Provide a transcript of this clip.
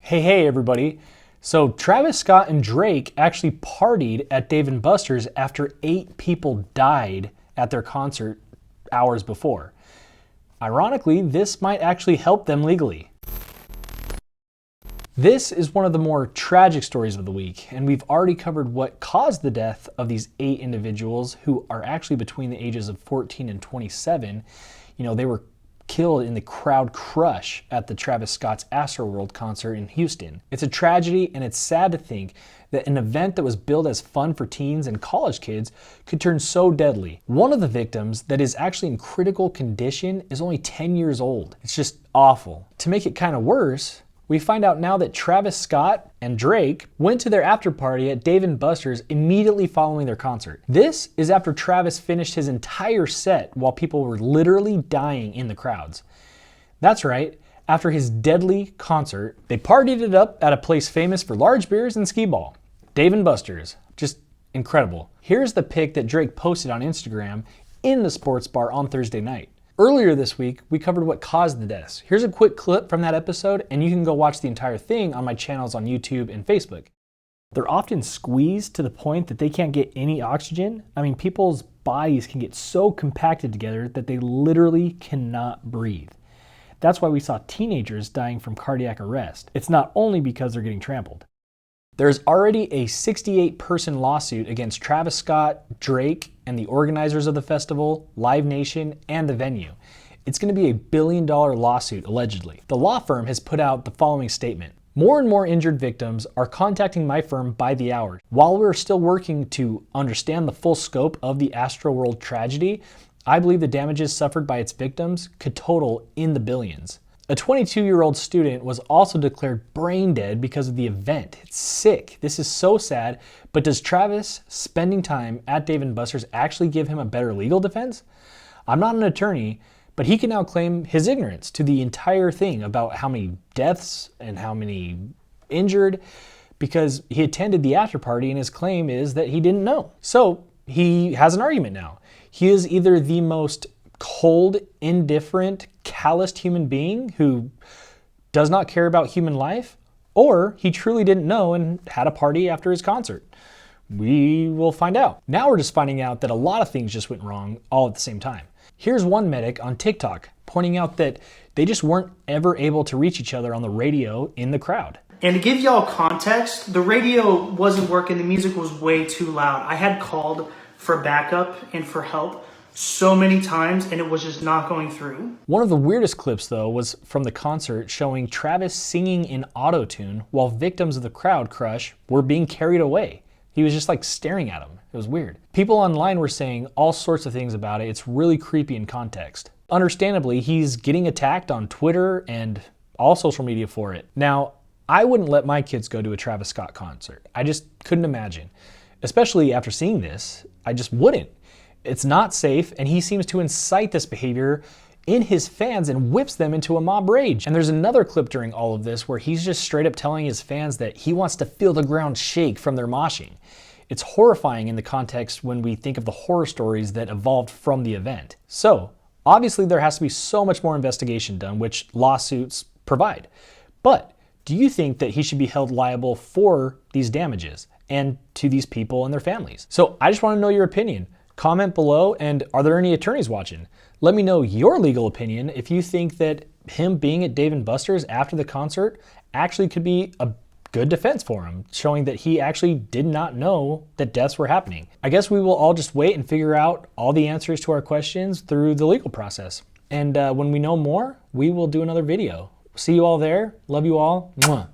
Hey everybody. So Travis Scott and Drake actually partied at Dave & Buster's after 8 people died at their concert hours before. Ironically, this might actually help them legally. This is one of the more tragic stories of the week, and we've already covered what caused the death of these 8 individuals who are actually between the ages of 14 and 27. They were killed in the crowd crush at the Travis Scott's Astroworld concert in Houston. It's a tragedy, and it's sad to think that an event that was billed as fun for teens and college kids could turn so deadly. One of the victims that is actually in critical condition is only 10 years old. It's just awful. To make it kind of worse, we find out now that Travis Scott and Drake went to their after party at Dave & Buster's immediately following their concert. This is after Travis finished his entire set while people were literally dying in the crowds. That's right, after his deadly concert, they partied it up at a place famous for large beers and skee ball. Dave & Buster's. Just incredible. Here's the pic that Drake posted on Instagram in the sports bar on Thursday night. Earlier this week, we covered what caused the deaths. Here's a quick clip from that episode, and you can go watch the entire thing on my channels on YouTube and Facebook. They're often squeezed to the point that they can't get any oxygen. People's bodies can get so compacted together that they literally cannot breathe. That's why we saw teenagers dying from cardiac arrest. It's not only because they're getting trampled. There's already a 68-person lawsuit against Travis Scott, Drake, and the organizers of the festival, Live Nation, and the venue. It's going to be a $1 billion lawsuit, allegedly. The law firm has put out the following statement. More and more injured victims are contacting my firm by the hour. While we're still working to understand the full scope of the Astroworld tragedy, I believe the damages suffered by its victims could total in the billions. A 22-year-old student was also declared brain dead because of the event. It's sick. This is so sad. But does Travis spending time at Dave & Buster's actually give him a better legal defense? I'm not an attorney, but he can now claim his ignorance to the entire thing about how many deaths and how many injured because he attended the after party, and his claim is that he didn't know. So he has an argument now. He is either the most cold, indifferent, calloused human being who does not care about human life, or he truly didn't know and had a party after his concert. We will find out. Now we're just finding out that a lot of things just went wrong all at the same time. Here's one medic on TikTok pointing out that they just weren't ever able to reach each other on the radio in the crowd. And to give y'all context, the radio wasn't working. The music was way too loud. I had called for backup and for help so many times, and it was just not going through. One of the weirdest clips, though, was from the concert showing Travis singing in auto-tune while victims of the crowd crush were being carried away. He was just staring at them. It was weird. People online were saying all sorts of things about it. It's really creepy in context. Understandably, he's getting attacked on Twitter and all social media for it. Now, I wouldn't let my kids go to a Travis Scott concert. I just couldn't imagine. Especially after seeing this, I just wouldn't. It's not safe, and he seems to incite this behavior in his fans and whips them into a mob rage. And there's another clip during all of this where he's just straight up telling his fans that he wants to feel the ground shake from their moshing. It's horrifying in the context when we think of the horror stories that evolved from the event. So, obviously there has to be so much more investigation done, which lawsuits provide. But do you think that he should be held liable for these damages and to these people and their families? So I just want to know your opinion. Comment below, and are there any attorneys watching? Let me know your legal opinion if you think that him being at Dave & Buster's after the concert actually could be a good defense for him, showing that he actually did not know that deaths were happening. I guess we will all just wait and figure out all the answers to our questions through the legal process. And when we know more, we will do another video. See you all there. Love you all. Mwah.